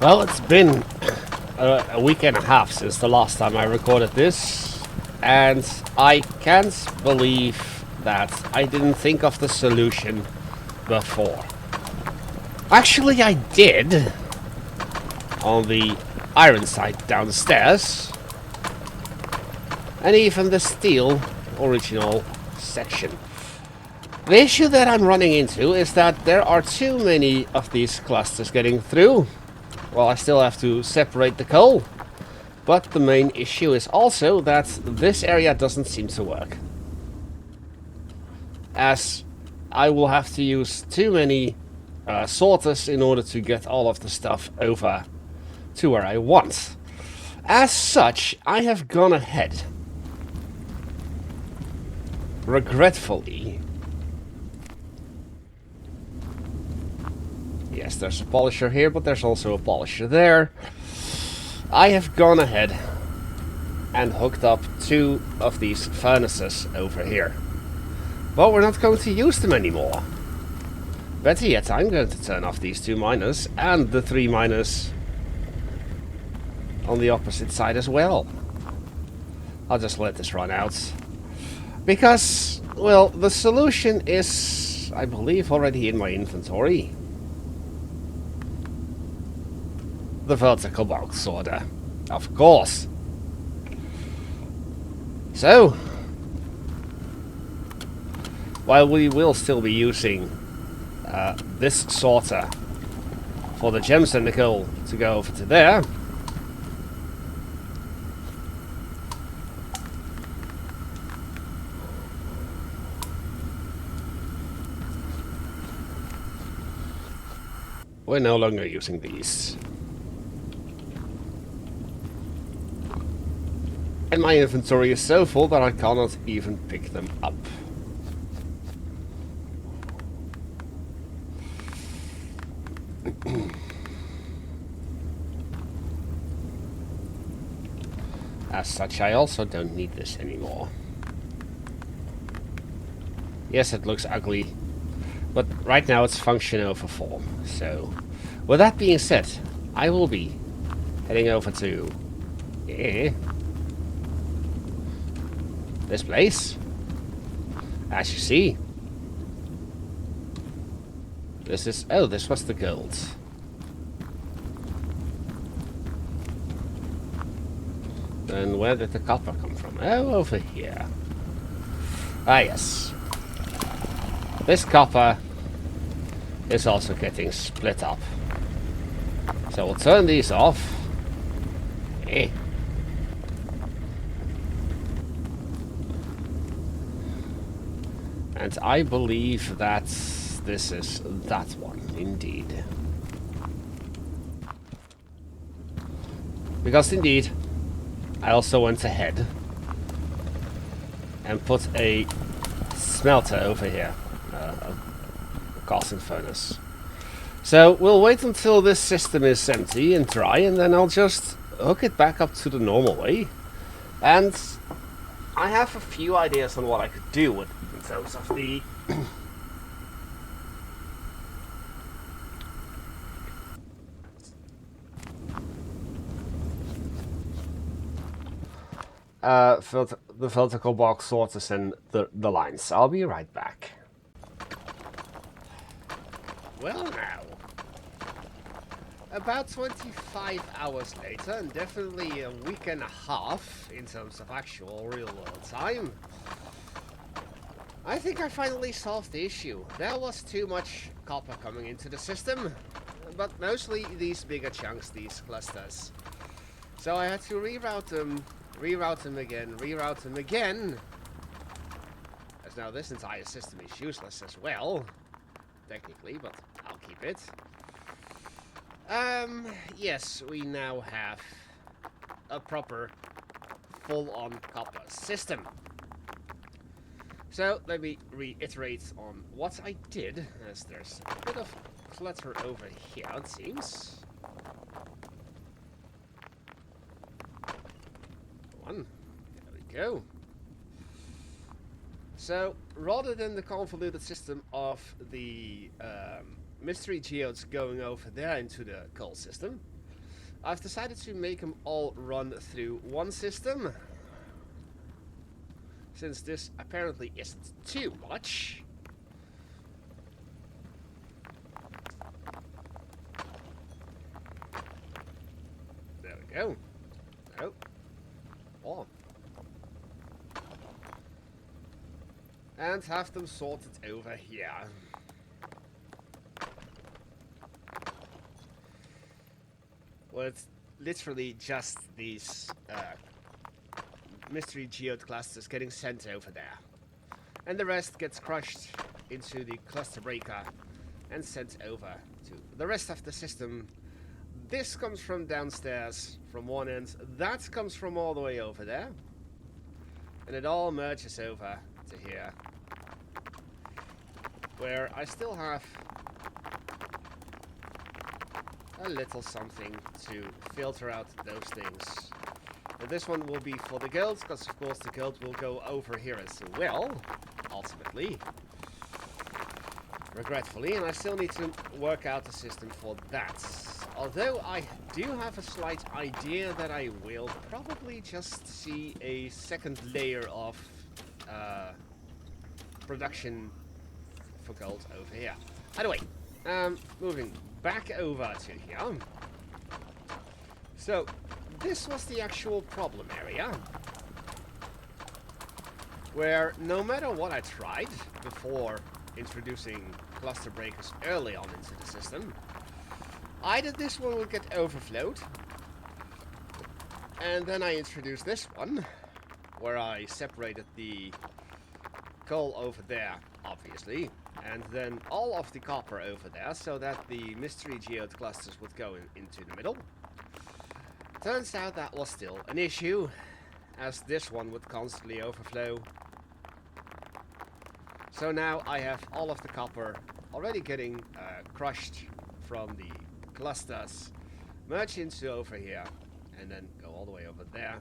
Well, it's been a week and a half since the last time I recorded this, and I can't believe that I didn't think of the solution before. Actually, I did on the iron side downstairs, and even the steel original section. The issue that I'm running into is that there are too many of these clusters getting through. Well, I still have to separate the coal. But the main issue is also that this area doesn't seem to work, as I will have to use too many sorters in order to get all of the stuff over to where I want. As such, I have gone ahead, regretfully. Yes, there's a polisher here, but there's also a polisher there. I have gone ahead and hooked up 2 of these furnaces over here. But we're not going to use them anymore. Better yet, I'm going to turn off these 2 miners and the 3 miners on the opposite side as well. I'll just let this run out. Because, well, the solution is, I believe, already in my inventory. The vertical box sorter, of course. So, while we will still be using this sorter for the gems and the coal to go over to there, we're no longer using these. And my inventory is so full that I cannot even pick them up. As such, I also don't need this anymore. Yes, it looks ugly, but right now it's function over form. So, with that being said, I will be heading over to this place. As you see, this is... oh, this was the gold. And where did the copper come from? Oh, over here. Ah, yes. This copper is also getting split up. So we'll turn these off. And I believe that this is that one, indeed. Because indeed, I also went ahead and put a smelter over here, a casting furnace. So we'll wait until this system is empty and dry, and then I'll just hook it back up to the normal way. And I have a few ideas on what I could do with in terms of the the vertical box sorters and the lines. I'll be right back. Well now, about 25 hours later, and definitely a week and a half in terms of actual real-world time, I think I finally solved the issue. There was too much copper coming into the system, but mostly these bigger chunks, these clusters. So I had to reroute them again, as now this entire system is useless as well, technically, but I'll keep it. Yes, we now have a proper full-on copper system. So let me reiterate on what I did, as there's a bit of clutter over here, it seems. There we go. So, rather than the convoluted system of the mystery geodes going over there into the coal system, I've decided to make them all run through one system, since this apparently isn't too much. There we go. Oh. Oh. And have them sorted over here. Well, it's literally just these mystery geode clusters getting sent over there. And the rest gets crushed into the cluster breaker and sent over to the rest of the system. This comes from downstairs from one end, that comes from all the way over there. And it all merges over to here, where I still have a little something to filter out those things. But this one will be for the guild, because of course the guild will go over here as well, ultimately. Regretfully, and I still need to work out a system for that. Although I do have a slight idea that I will probably just see a second layer of production for gold over here. Anyway, moving back over to here. So, this was the actual problem area, where no matter what I tried before introducing cluster breakers early on into the system, either this one would get overflowed, and then I introduced this one, where I separated the coal over there, obviously, and then all of the copper over there, so that the mystery geode clusters would go into the middle. Turns out that was still an issue, as this one would constantly overflow. So now I have all of the copper already getting crushed from the clusters, merge into over here, and then go all the way over there.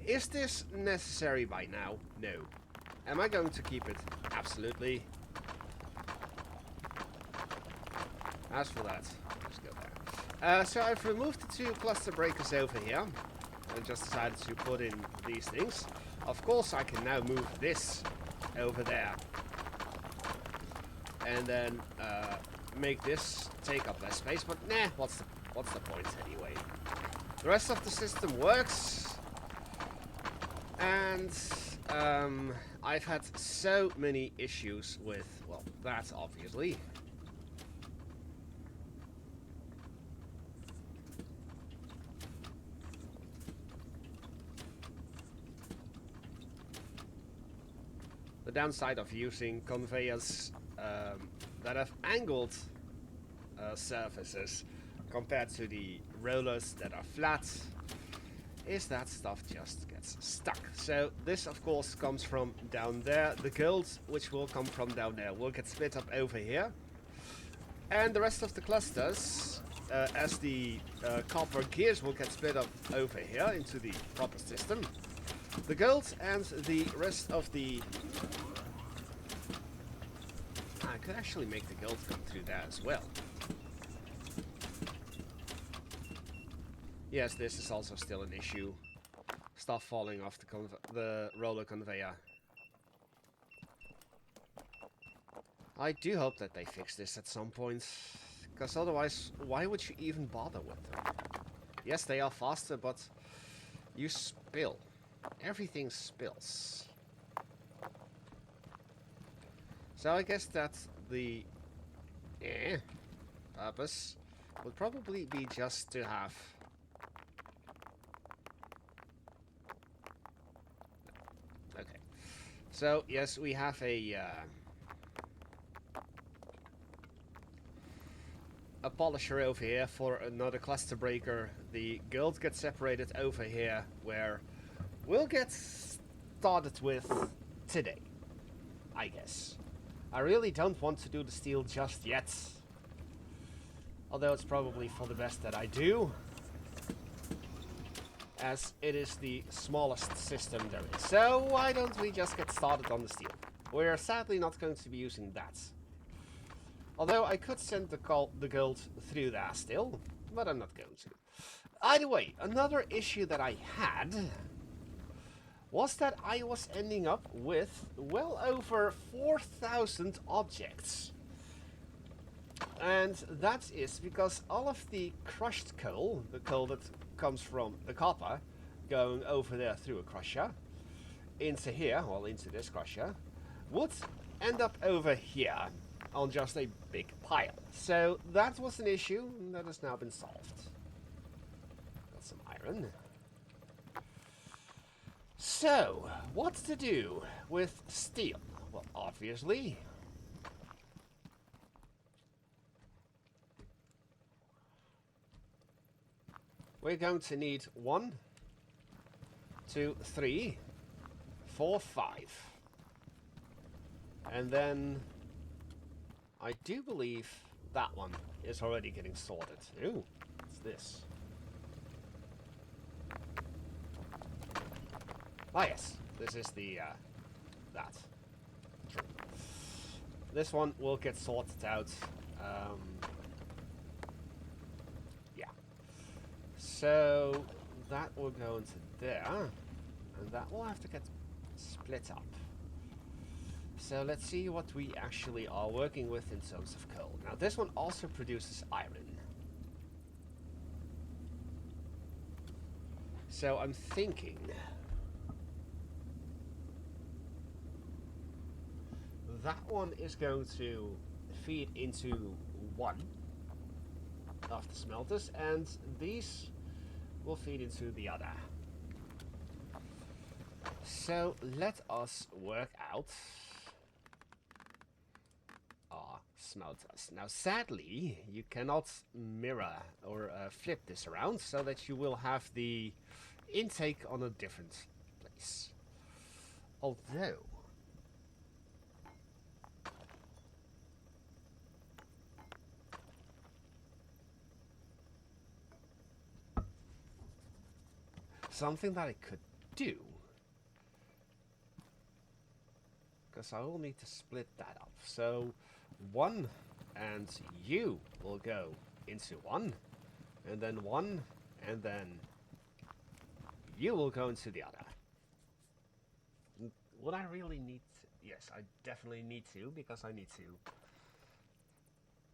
Is this necessary by now? No. Am I going to keep it? Absolutely. As for that, let's go there. So I've removed the two cluster breakers over here, and just decided to put in these things. Of course I can now move this over there, and then make this take up less space, but nah, what's the point anyway? The rest of the system works, and I've had so many issues with, well, that obviously. The downside of using conveyors that have angled surfaces compared to the rollers that are flat is that stuff just gets stuck. So this of course comes from down there. The gold, which will come from down there, will get split up over here, and the rest of the clusters, as the copper gears, will get split up over here into the proper system. The gold and the rest of the... I could actually make the gold come through there as well. Yes, this is also still an issue. Stuff falling off the roller conveyor. I do hope that they fix this at some point, because otherwise, why would you even bother with them? Yes, they are faster, but you spill. Everything spills. So I guess that the purpose would probably be just to have okay. So yes, we have a polisher over here for another cluster breaker. The gold gets separated over here, where we'll get started with today, I guess. I really don't want to do the steel just yet, although it's probably for the best that I do, as it is the smallest system there is. So why don't we just get started on the steel? We're sadly not going to be using that. Although I could send the gold through there still. but I'm not going to. Either way, another issue that I had was that I was ending up with well over 4,000 objects. And that is because all of the crushed coal, the coal that comes from the copper, going over there through a crusher, into here, well, into this crusher, would end up over here on just a big pile. So that was an issue that has now been solved. Got some iron. So, what to do with steel? Well, obviously, we're going to need 1, 2, 3, 4, 5. And then I do believe that one is already getting sorted. Ooh, what's this? Ah, yes, this is the, that. True. This one will get sorted out. Yeah. So, that will go into there. And that will have to get split up. So let's see what we actually are working with in terms of coal. Now this one also produces iron. So I'm thinking that one is going to feed into one of the smelters, and these will feed into the other. So let us work out our smelters. Now sadly, you cannot mirror or flip this around, so that you will have the intake on a different place. Although something that I could do, because I will need to split that up. So 1 and you will go into 1, and then 1, and then you will go into the other. Would I really need to? Yes, I definitely need to, because I need to.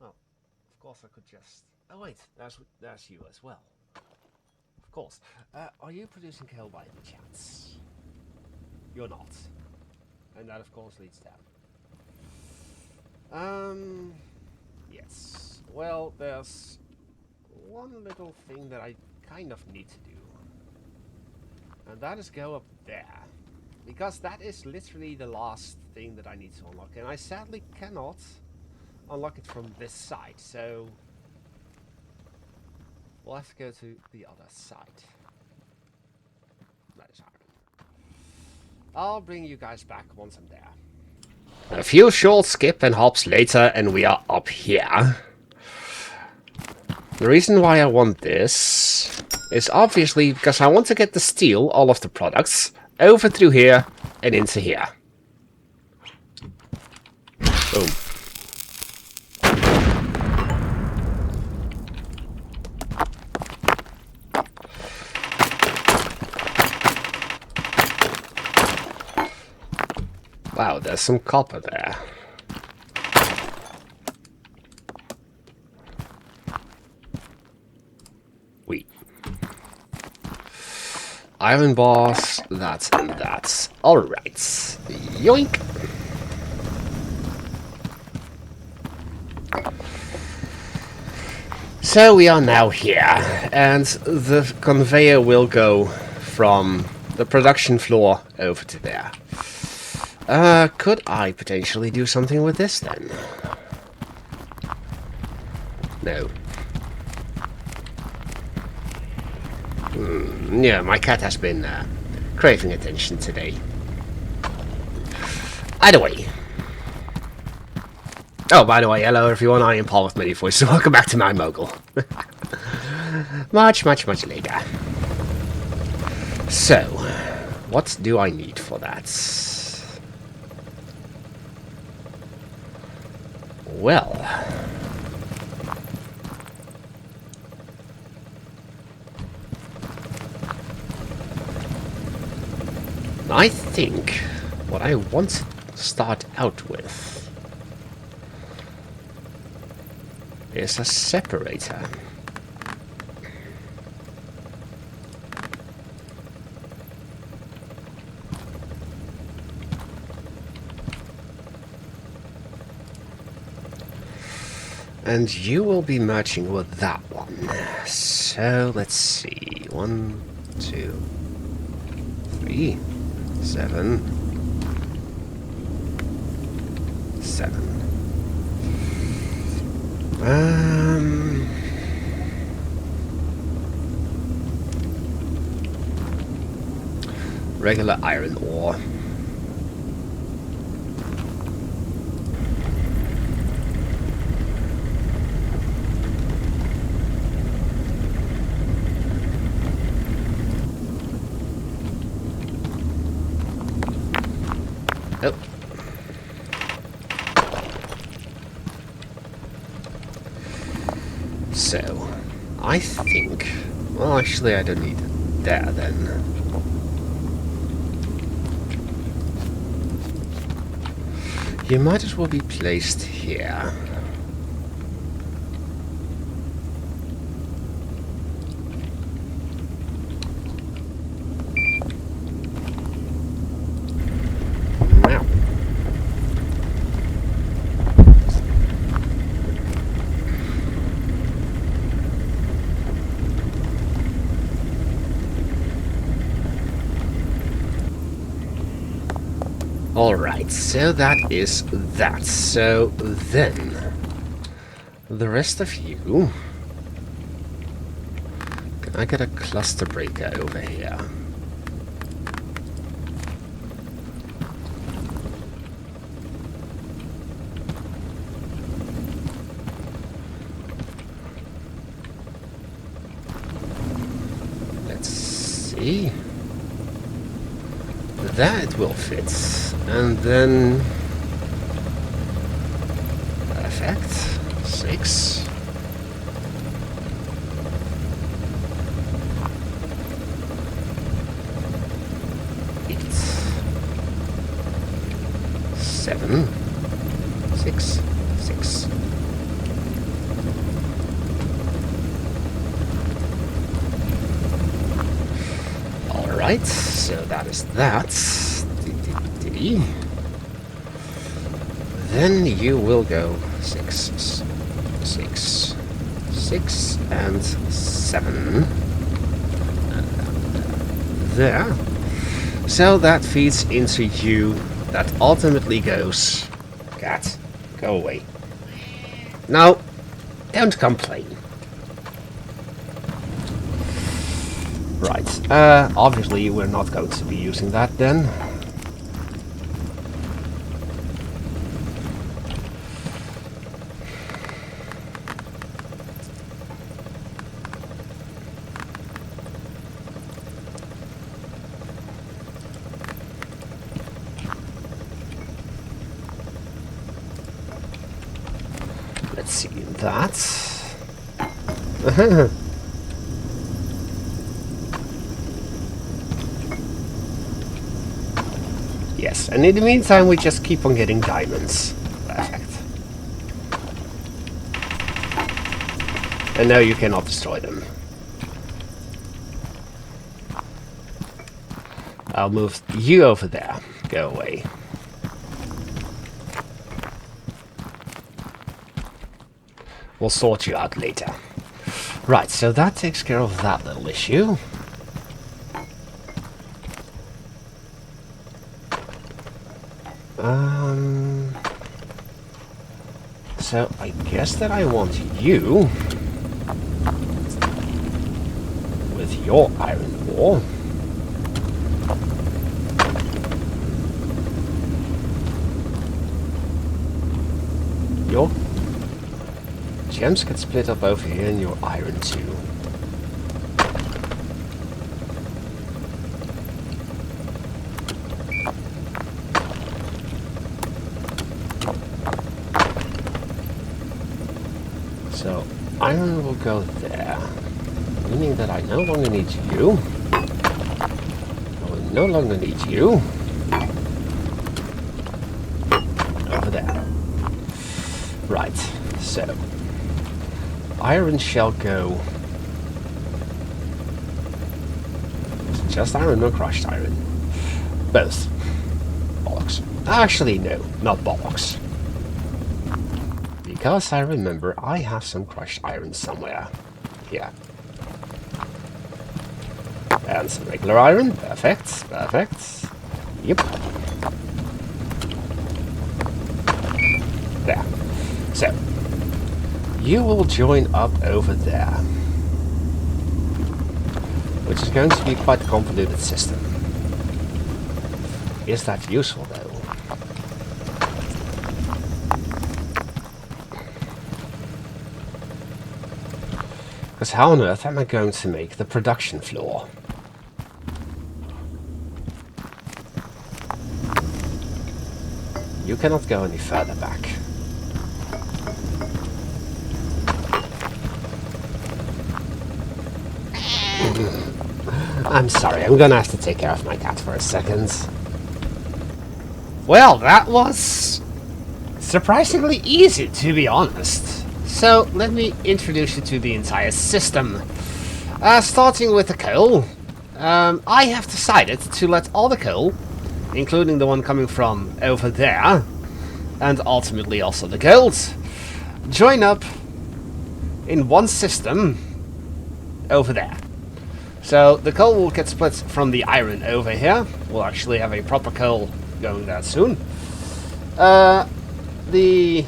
Well, of course I could just... Oh wait, there's you as well. Of course. Are you producing coal by any chance? You're not. And that of course leads down. Yes. Well, there's one little thing that I kind of need to do. And that is go up there. Because that is literally the last thing that I need to unlock. And I sadly cannot unlock it from this side. So we'll have to go to the other side. That is iron. I'll bring you guys back once I'm there. A few short skip and hops later, and we are up here. The reason why I want this is obviously because I want to get the steel, all of the products, over through here and into here. Boom. Wow, there's some copper there. Wheat. Iron bars, that and that. Alright. Yoink! So we are now here, and the conveyor will go from the production floor over to there. Could I potentially do something with this then? No. Yeah, my cat has been craving attention today. Either way. Oh, by the way, hello everyone, I am Paul with Many Voices, welcome back to my Mogul. much later. So, what do I need for that? Well, I think what I want to start out with is a separator. And you will be merging with that one. So let's see. 1, 2, 3, 7, 7. Regular iron ore. Oh. So, I think... Well, actually, I don't need it there, then. You might as well be placed here. Now. Alright, so that is that. So then, the rest of you... Can I get a cluster breaker over here? Let's see... That will fit. And then... Perfect. 6. Eight. 7. 6. 6. Alright, so that is that. Then you will go 6, 6, 6, and 7. There. So that feeds into you. That ultimately goes... Cat, go away. No, don't complain. Right, obviously we're not going to be using that then. Let's see that. Yes, and in the meantime we just keep on getting diamonds. Perfect. And now you cannot destroy them. I'll move you over there. Go away. We'll sort you out later. Right, so that takes care of that little issue. So I guess that I want you with your iron ore. Your gems get split up over here and your iron too. So iron will go there, meaning that I no longer need you. I will no longer need you. Over there. Right, so iron shall go. Is it just iron or crushed iron? Both. Bollocks. Actually, no, not bollocks. Because I remember I have some crushed iron somewhere. Here. And some regular iron. Perfect, perfect. Yep. There. So, you will join up over there. Which is going to be quite a convoluted system. Is that useful though? Because how on earth am I going to make the production floor? You cannot go any further back. I'm sorry, I'm gonna have to take care of my cat for a second. Well, that was surprisingly easy, to be honest. So, let me introduce you to the entire system. Starting with the coal. I have decided to let all the coal, including the one coming from over there, and ultimately also the gold, join up in one system over there. So the coal will get split from the iron over here. We'll actually have a proper coal going there soon. The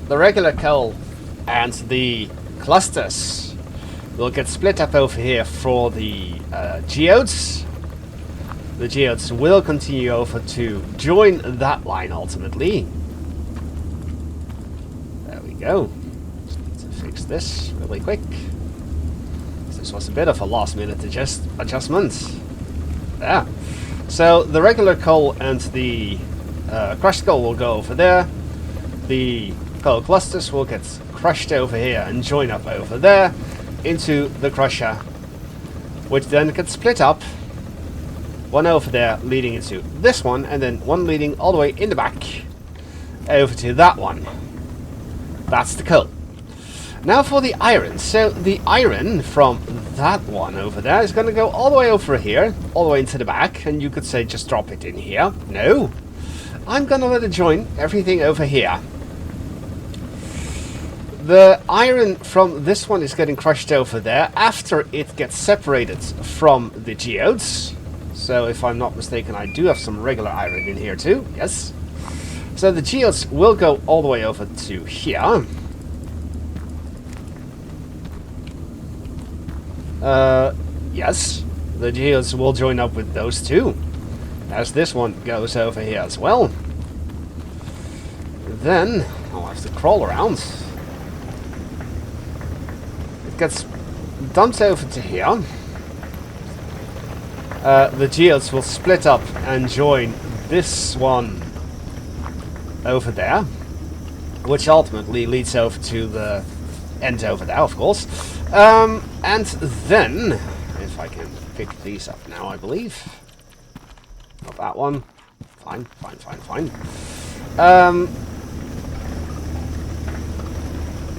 regular coal and the clusters will get split up over here for the geodes. The geodes will continue over to join that line ultimately. There we go. Just need to fix this really quick. This was a bit of a last minute adjustment. There. So the regular coal and the crushed coal will go over there. The coal clusters will get crushed over here and join up over there into the crusher, which then gets split up. One over there leading into this one, and then one leading all the way in the back over to that one. That's the coal. Now for the iron. So the iron from that one over there is going to go all the way over here, all the way into the back, and you could say just drop it in here. No. I'm going to let it join everything over here. The iron from this one is getting crushed over there after it gets separated from the geodes. So if I'm not mistaken, I do have some regular iron in here too. Yes. So the geodes will go all the way over to here. Yes. The geodes will join up with those two, as this one goes over here as well. Then I'll have to crawl around. It gets dumped over to here. The geodes will split up and join this one over there, which ultimately leads over to the end over there, of course. And then, if I can pick these up now, I believe. Not that one. Fine, fine, fine, fine.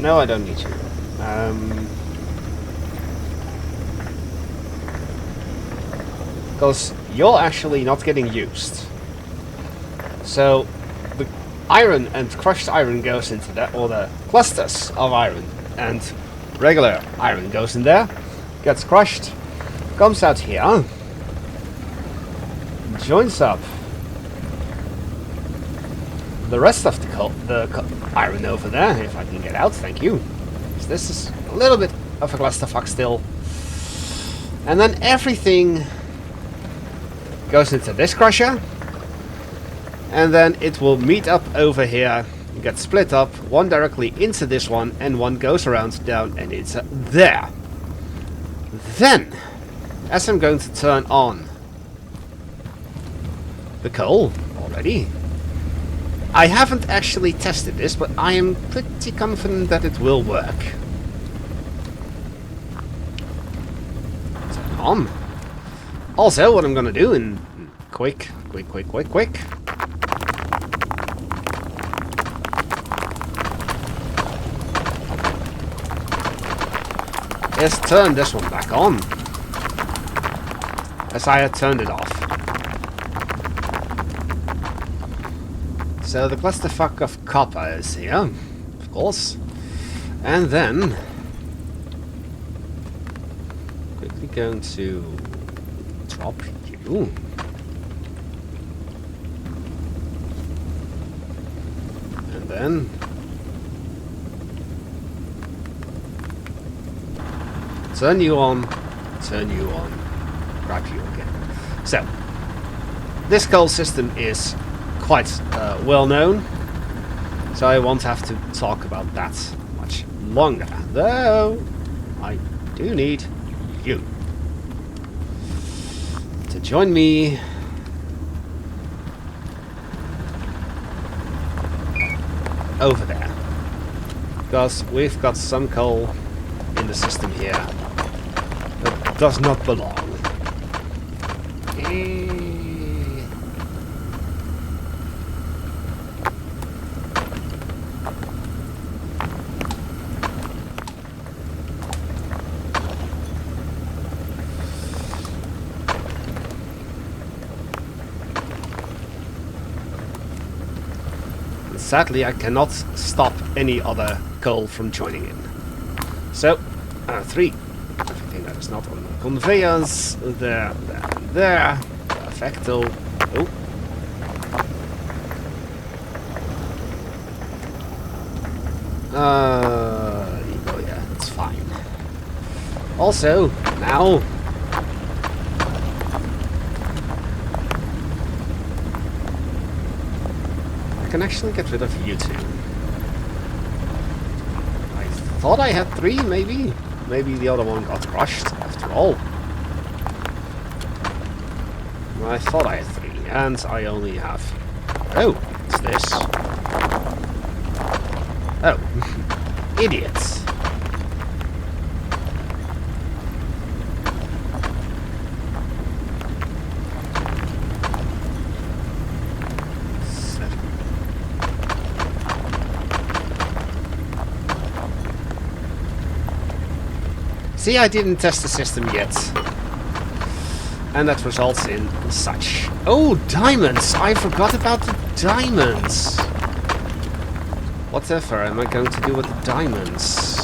No, I don't need you. Because you're actually not getting used. So the iron and crushed iron goes into that, or the clusters of iron and regular iron goes in there, gets crushed, comes out here, joins up the rest of the iron over there, if I can get out, thank you. So this is a little bit of a clusterfuck still. And then everything goes into this crusher, and then it will meet up over here, get split up, one directly into this one, and one goes around down and it's there. Then, as I'm going to turn on the coal already, I haven't actually tested this, but I am pretty confident that it will work. Turn on. Also, what I'm gonna do in quick, is turn this one back on, as I had turned it off. So the clusterfuck of copper is here, of course, and then quickly going to drop you. And then turn you on, grab you again. So, this coal system is quite well known, so I won't have to talk about that much longer. Though, I do need you to join me over there, because we've got some coal in the system here that does not belong. Sadly, I cannot stop any other coal from joining in. So, 3. Everything that is not on the conveyors. There. Perfecto. Oh. Oh yeah, that's fine. Also, now I can actually get rid of you two. I thought I had 3, maybe? Maybe the other one got rushed after all. I thought I had 3, and I only have... Oh, what's this? Oh, idiots. See, I didn't test the system yet. And that results in such. Oh, diamonds! I forgot about the diamonds! Whatever am I going to do with the diamonds?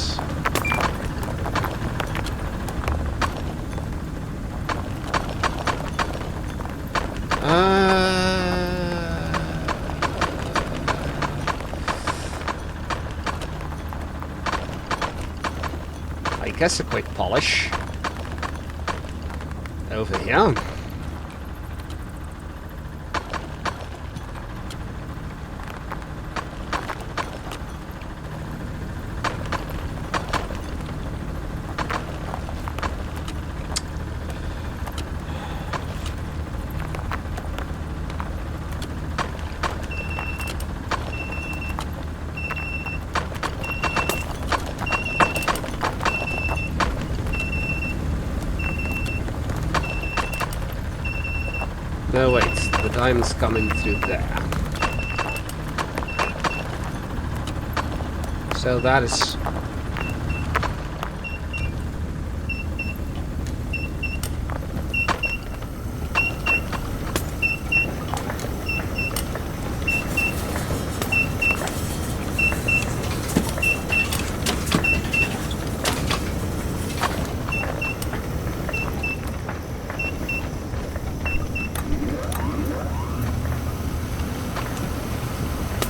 I guess a quick polish over here. No, wait, the diamond's coming through there. So that is...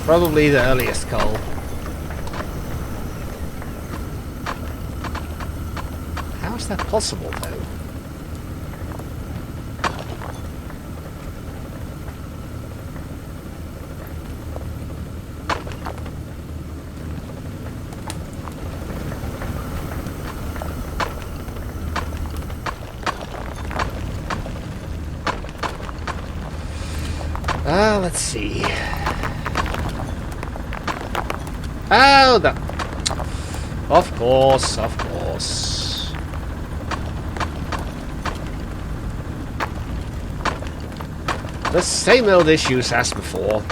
probably the earliest coal. How is that possible, though? Let's see. Oh, that. Of course, of course. The same old issues as before.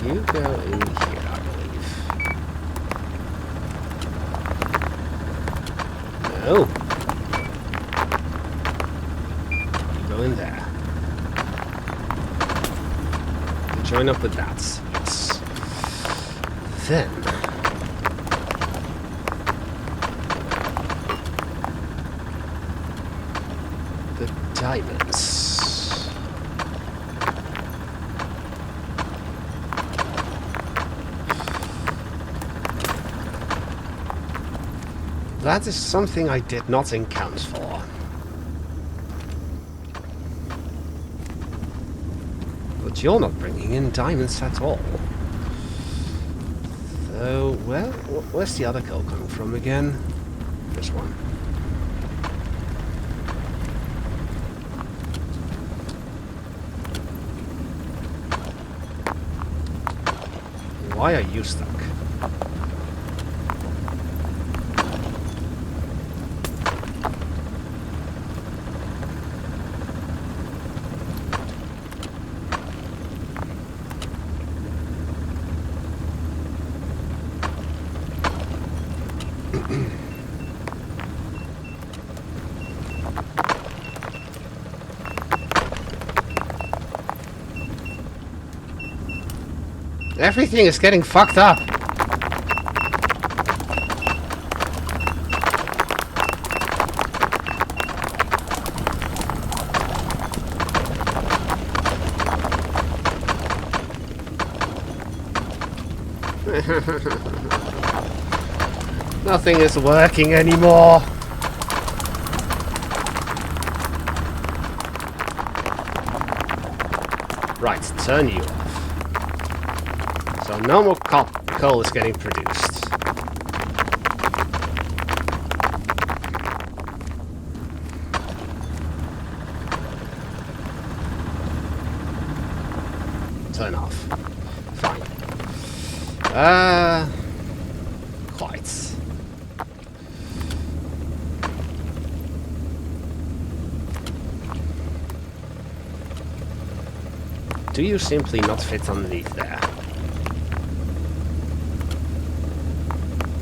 You go in here, I believe. No. You go in there. You join up with that. Yes. Then. The diamonds. That is something I did not account for. But you're not bringing in diamonds at all. So, well, where's the other coal coming from again? This one. Why are you stuck? Everything is getting fucked up. Nothing is working anymore. Right, turn you off. So no more coal is getting produced. Turn off. Fine. Quite. Do you simply not fit underneath there?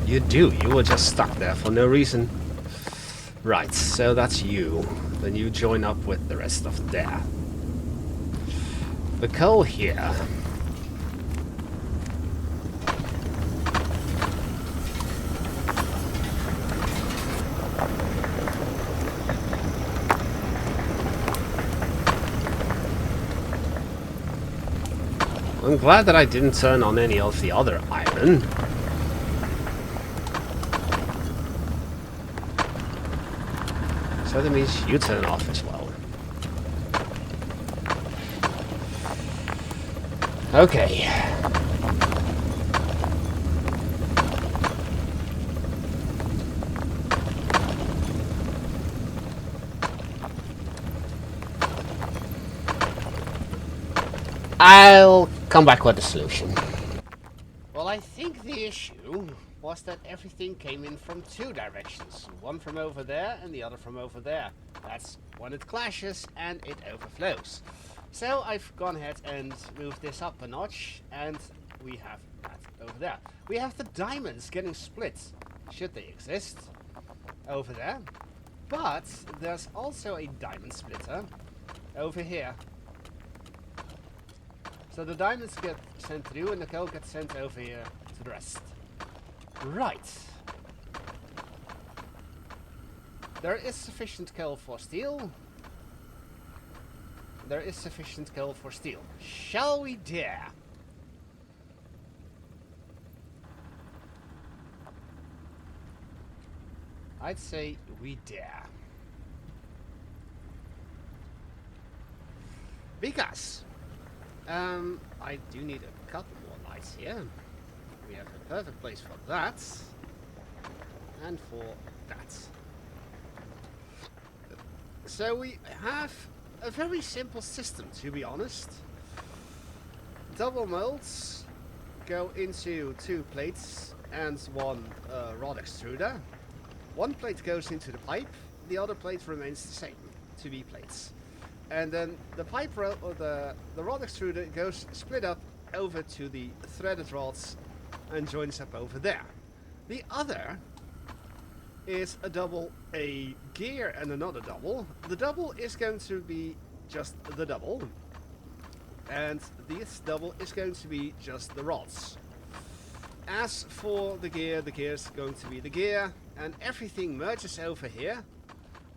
You do. You were just stuck there for no reason. Right, so that's you. Then you join up with the rest of there. The coal here. I'm glad that I didn't turn on any of the other iron. So that means you turn off as well. Okay. I'll come back with a solution. Well, I think the issue was that everything came in from two directions. One from over there and the other from over there. That's when it clashes and it overflows. So I've gone ahead and moved this up a notch, and we have that over there. We have the diamonds getting split, should they exist, over there. But there's also a diamond splitter over here. So the diamonds get sent through and the coal gets sent over here to the rest. Right. There is sufficient coal for steel. There is sufficient coal for steel. Shall we dare? I'd say we dare. Because I do need a couple more lights here. We have a perfect place for that. and for that. So we have a very simple system, to be honest. Double molds go into 2 plates and 1 rod extruder. 1 plate goes into the pipe, the other plate remains the same, 2B plates. And then the pipe or the rod extruder goes split up over to the threaded rods and joins up over there. The other is a double, a gear and another double. The double is going to be just the double. And this double is going to be just the rods. As for the gear is going to be the gear. And everything merges over here,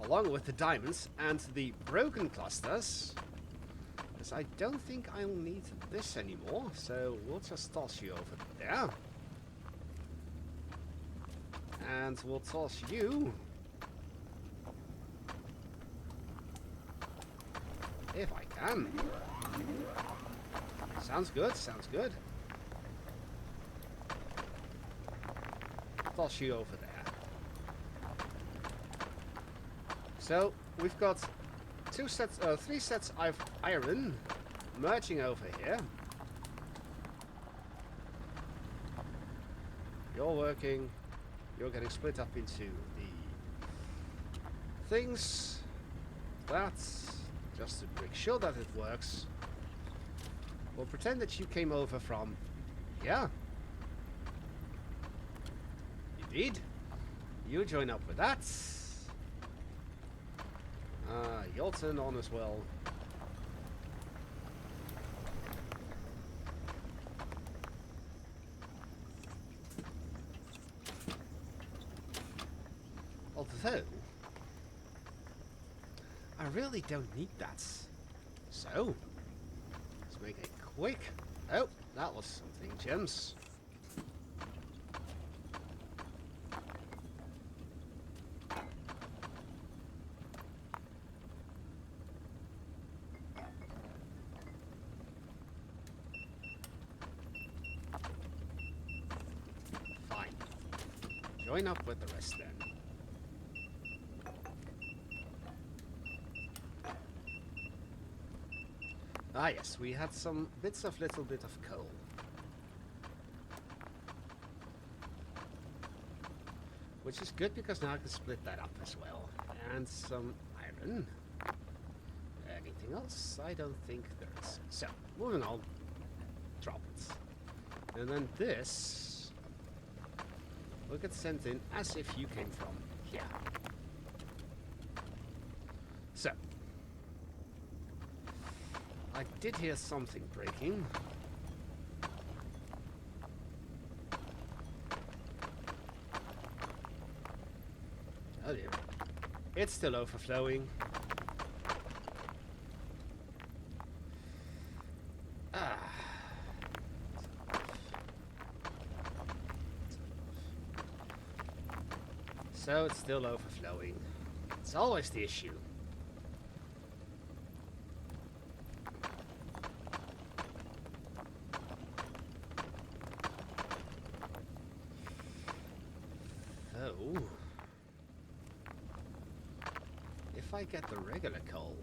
along with the diamonds and the broken clusters. Because I don't think I'll need this anymore. So we'll just toss you over there. And we'll toss you. If I can. Sounds good, sounds good. Toss you over there. So, we've got 3 sets of iron merging over here. You're working. You're getting split up into the things. That's just to make sure that it works. We'll pretend that you came over from here. You did. You join up with that. You'll turn on as well. Although, I really don't need that. So, let's make it quick. Oh, that was something, gems. Fine. Join up with the rest then. Ah yes, we had some little bit of coal. Which is good because now I can split that up as well. And some iron. Anything else? I don't think there is. So, moving on. Drop it. And then this will get sent in as if you came from here. So, I did hear something breaking. Oh dear. It's still overflowing. So it's still overflowing. It's always the issue. Oh. If I get the regular coal.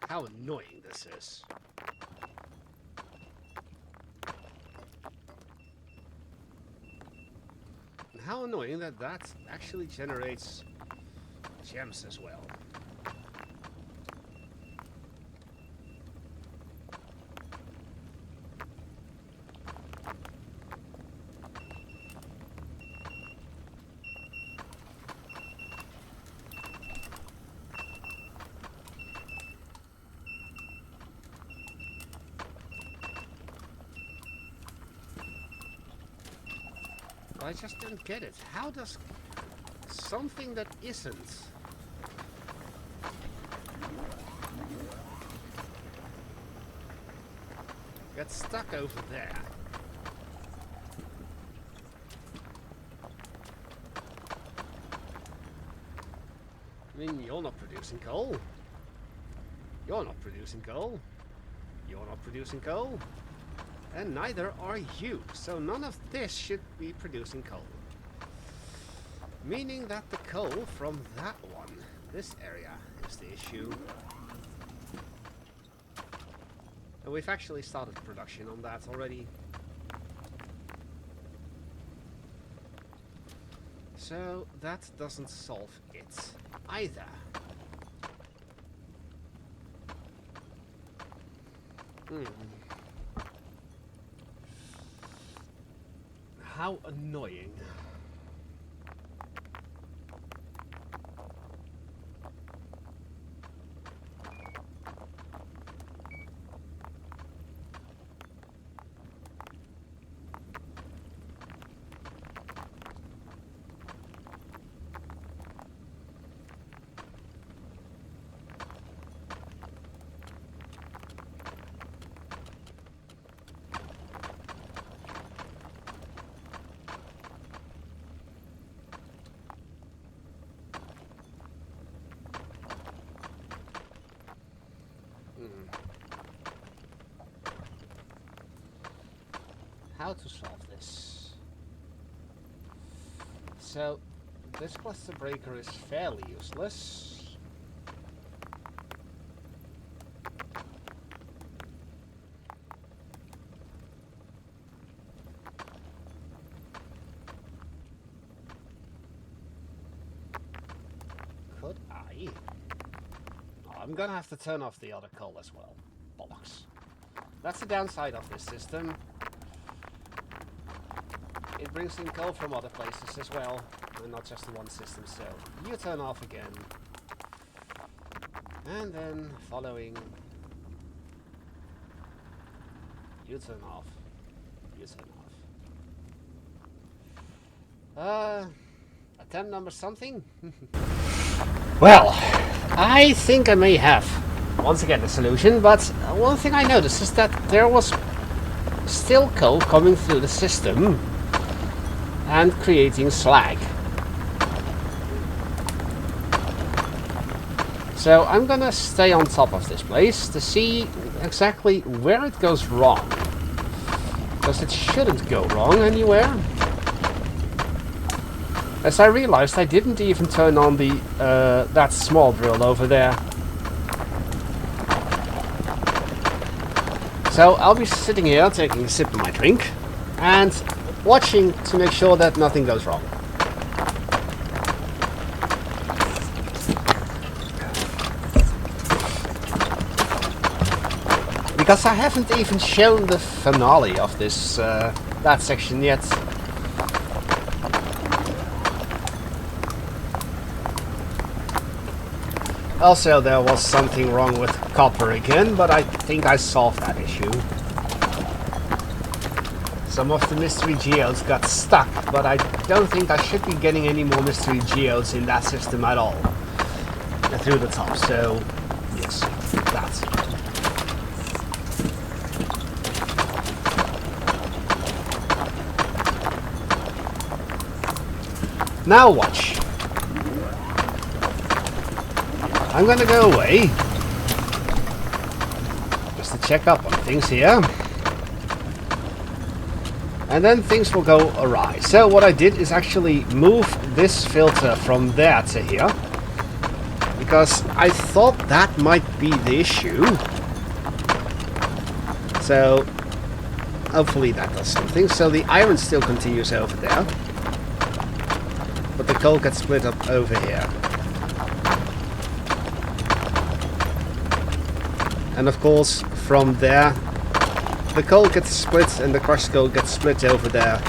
How annoying this is. And how annoying that that actually generates gems as well. I just don't get it. How does something that isn't get stuck over there? I mean, you're not producing coal. You're not producing coal. You're not producing coal. And neither are you. So none of this should be producing coal. Meaning that the coal from that one, this area, is the issue. And we've actually started production on that already. So that doesn't solve it either. How annoying. How to solve this? So, this cluster breaker is fairly useless. Could I? Oh, I'm gonna have to turn off the other coal as well. Bollocks. That's the downside of this system. It brings in coal from other places as well, and not just the one system, so you turn off again. And then following, you turn off, you turn off. Attempt number something? Well, I think I may have, once again, the solution, but one thing I noticed is that there was still coal coming through the system and creating slag. So I'm gonna stay on top of this place to see exactly where it goes wrong, because it shouldn't go wrong anywhere. As I realized, I didn't even turn on the that small drill over there. So I'll be sitting here taking a sip of my drink and watching to make sure that nothing goes wrong. Because I haven't even shown the finale of this that section yet. Also, there was something wrong with copper again, but I think I solved that issue. Some of the mystery geodes got stuck, but I don't think I should be getting any more mystery geodes in that system at all. Through the top, so yes, that. Now watch. I'm gonna go away just to check up on things here. And then things will go awry. So what I did is actually move this filter from there to here, because I thought that might be the issue. So hopefully that does something. So the iron still continues over there, but the coal gets split up over here. And of course from there the coal gets split and the crushed coal gets split over there.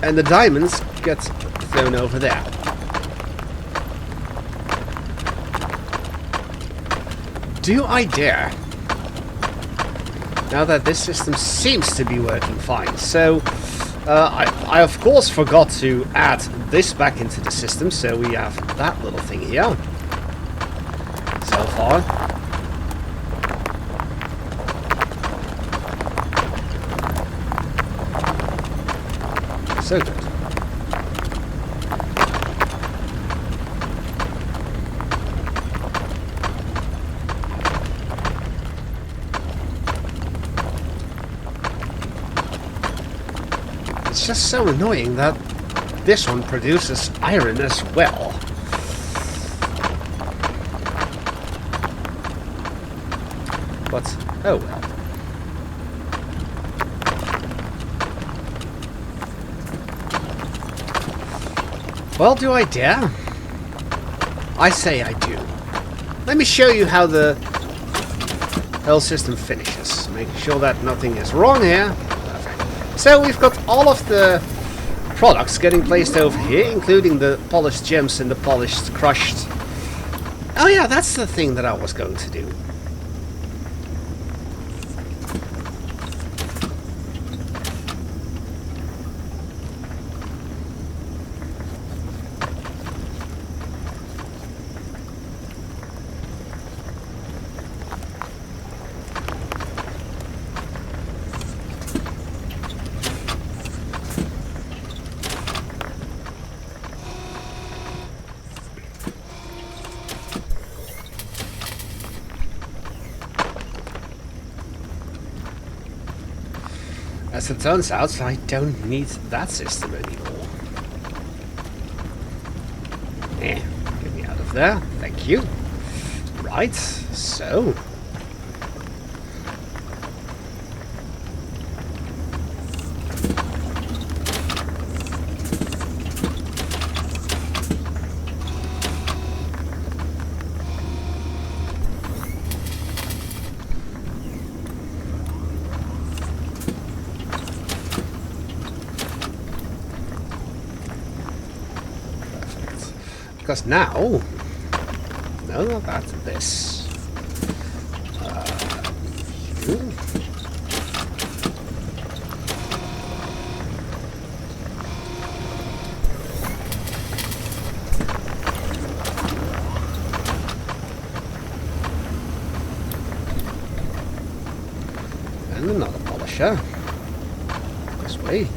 And the diamonds get thrown over there. Do I dare? Now that this system seems to be working fine. So, I of course forgot to add this back into the system, so we have that little thing here. So far. So good. It's just so annoying that this one produces iron as well. But, oh well. Well, do I dare? I say I do. Let me show you how the whole system finishes. Make sure that nothing is wrong here. Perfect. So we've got all of the products getting placed over here, including the polished gems and the polished crushed. Oh yeah, that's the thing that I was going to do. As it turns out, I don't need that system anymore. Get me out of there. Thank you. Right, so... Because now, no, about this. You. And another polisher. This way.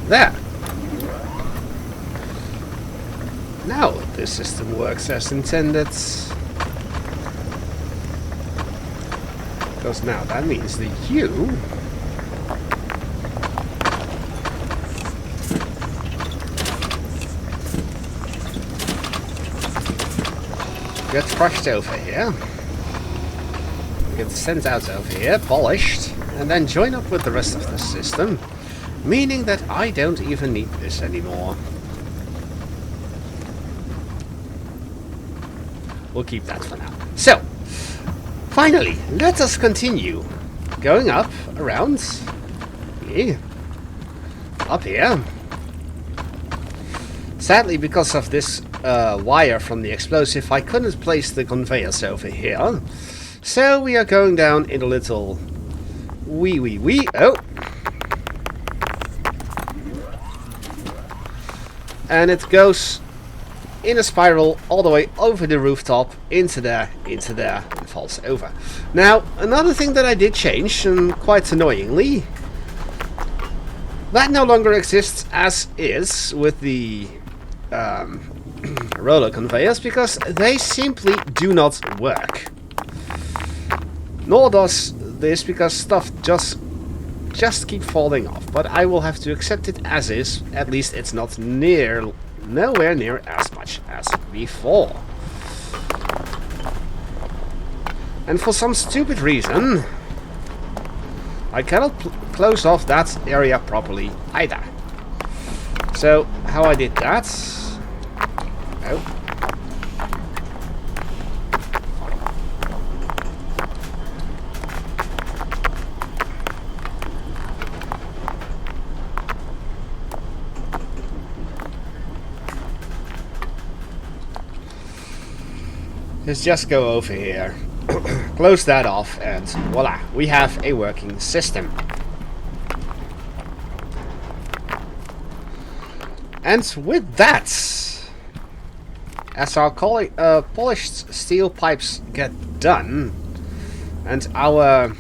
There. Now this system works as intended. Because now that means that you get crushed over here, get sent out over here, polished, and then join up with the rest of the system. Meaning that I don't even need this anymore. We'll keep that for now. So, finally, let us continue. Going up, around, up here. Sadly, because of this wire from the explosive, I couldn't place the conveyors over here. So we are going down in a little oh. And it goes in a spiral all the way over the rooftop, into there, and falls over. Now, another thing that I did change, and quite annoyingly, that no longer exists as is with the roller conveyors, because they simply do not work. Nor does this, because stuff just keep falling off, but I will have to accept it as is. At least it's not nowhere near as much as before. And for some stupid reason, I cannot close off that area properly either. So, how I did that... Oh. is just go over here, close that off, and voila, we have a working system. And with that, as our polished steel pipes get done, and our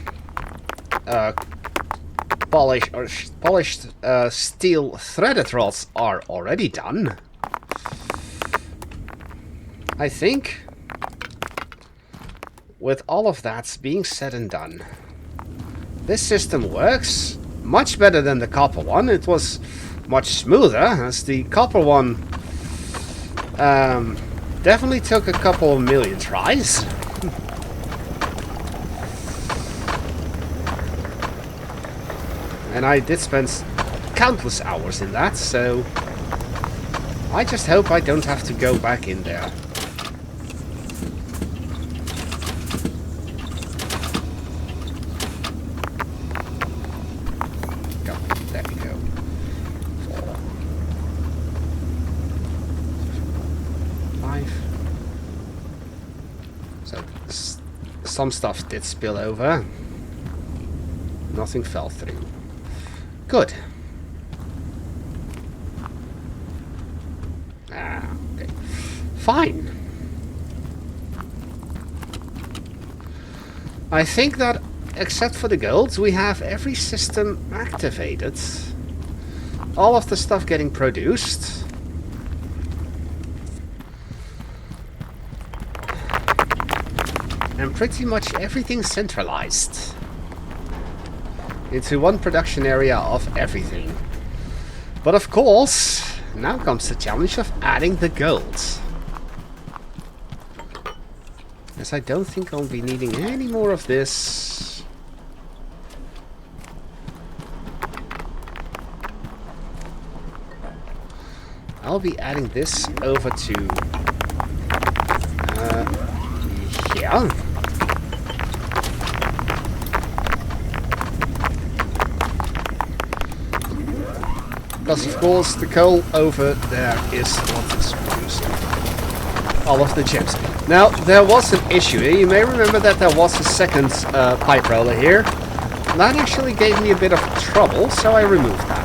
polished steel threaded rods are already done, I think with all of that being said and done, this system works much better than the copper one. It was much smoother, as the copper one definitely took a couple of million tries. And I did spend countless hours in that, so I just hope I don't have to go back in there. Go, there we go. 4, 5. So some stuff did spill over. Nothing fell through. Good. Okay. Fine. I think that, except for the golds, we have every system activated. All of the stuff getting produced. And pretty much everything centralized into one production area of everything. But of course, now comes the challenge of adding the gold. As I don't think I'll be needing any more of this. I'll be adding this over to here. Because of course the coal over there is what is producing all of the gems. Now there was an issue here. You may remember that there was a second pipe roller here. That actually gave me a bit of trouble, so I removed that.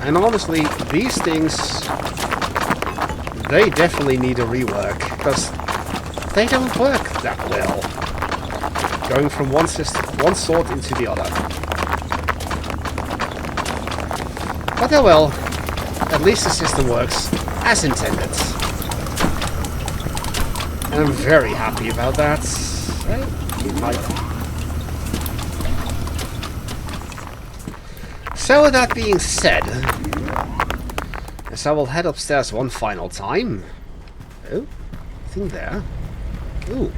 And honestly, these things, they definitely need a rework, because they don't work that well, going from one sort into the other. But oh well, at least the system works as intended. And I'm very happy about that. So with that being said, yes, I will head upstairs one final time. Oh, nothing there. Ooh.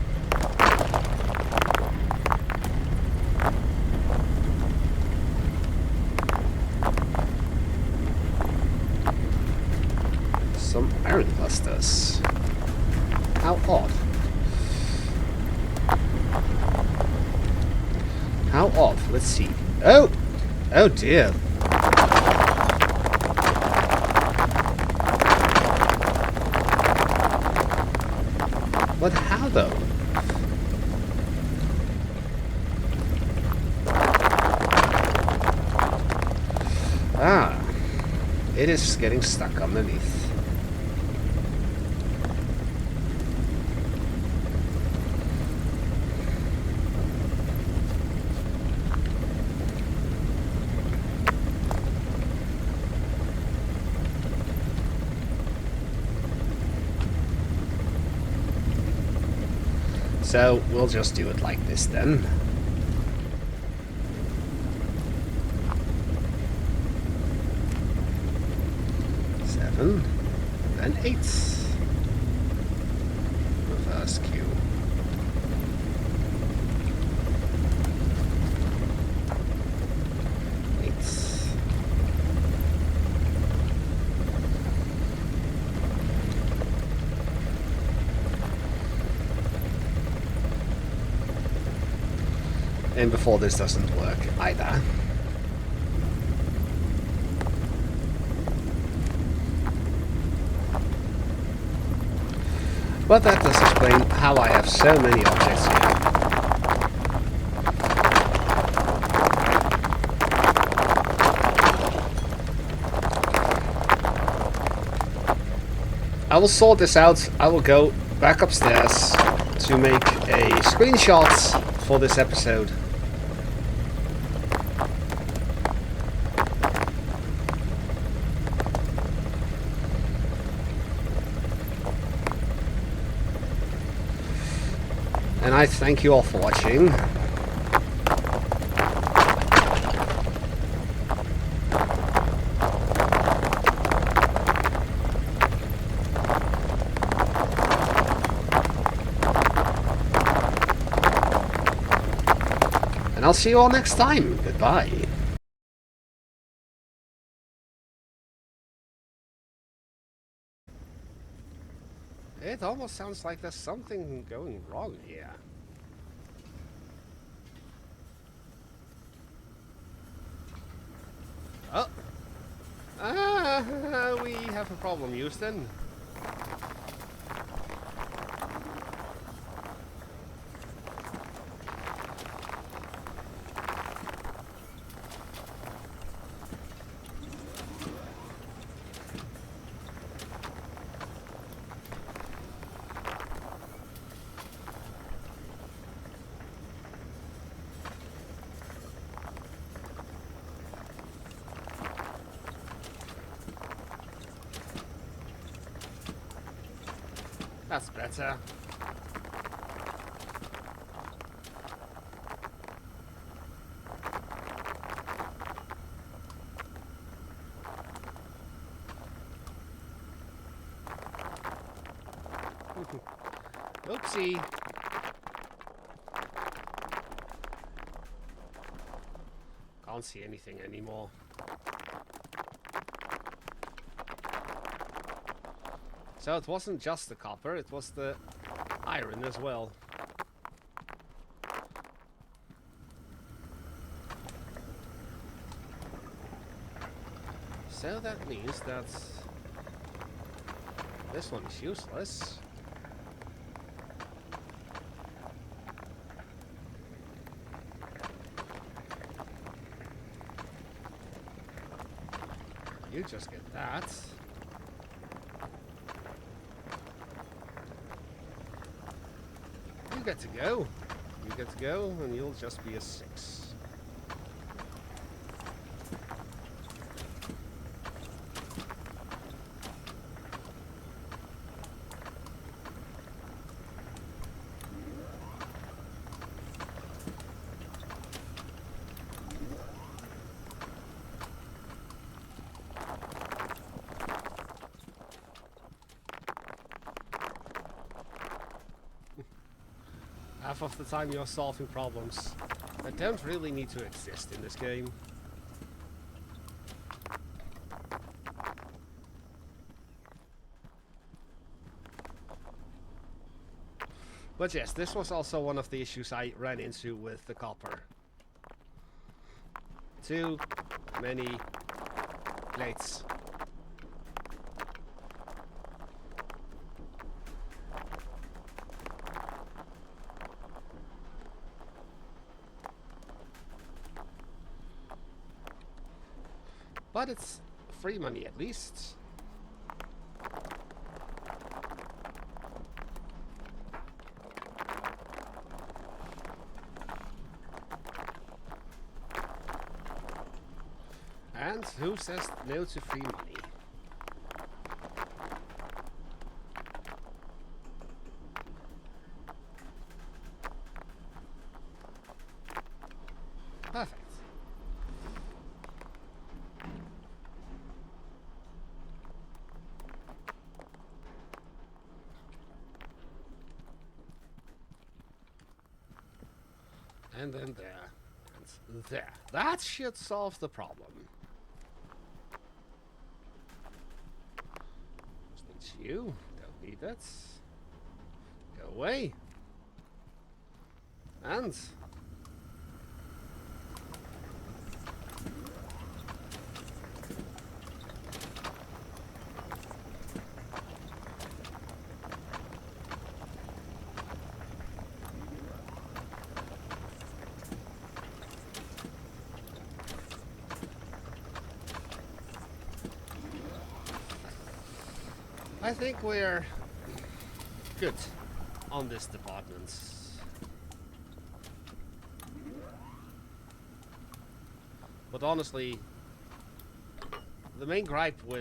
Some iron clusters. How odd. How odd. Let's see. Oh! Oh dear. But how though? Ah, it is getting stuck underneath. So we'll just do it like this then. Seven, then 8. Reverse Q. and before this doesn't work either. But that does explain how I have so many objects here. I will sort this out. I will go back upstairs to make a screenshot for this episode. And I thank you all for watching. And I'll see you all next time. Goodbye. It almost sounds like there's something going wrong here. Oh. We have a problem, Houston. That's better. Oopsie. Can't see anything anymore. So it wasn't just the copper, it was the iron as well. So that means that this one is useless. You just get that. You get to go. You get to go, and you'll just be a 6. Half of the time you're solving problems that don't really need to exist in this game. But yes, this was also one of the issues I ran into with the copper. Too many plates. But it's free money at least. And who says no to free money? Perfect. And then there, and there. That should solve the problem. Just need you. Don't need that. Go away. And I think we're good on this department. But honestly, the main gripe with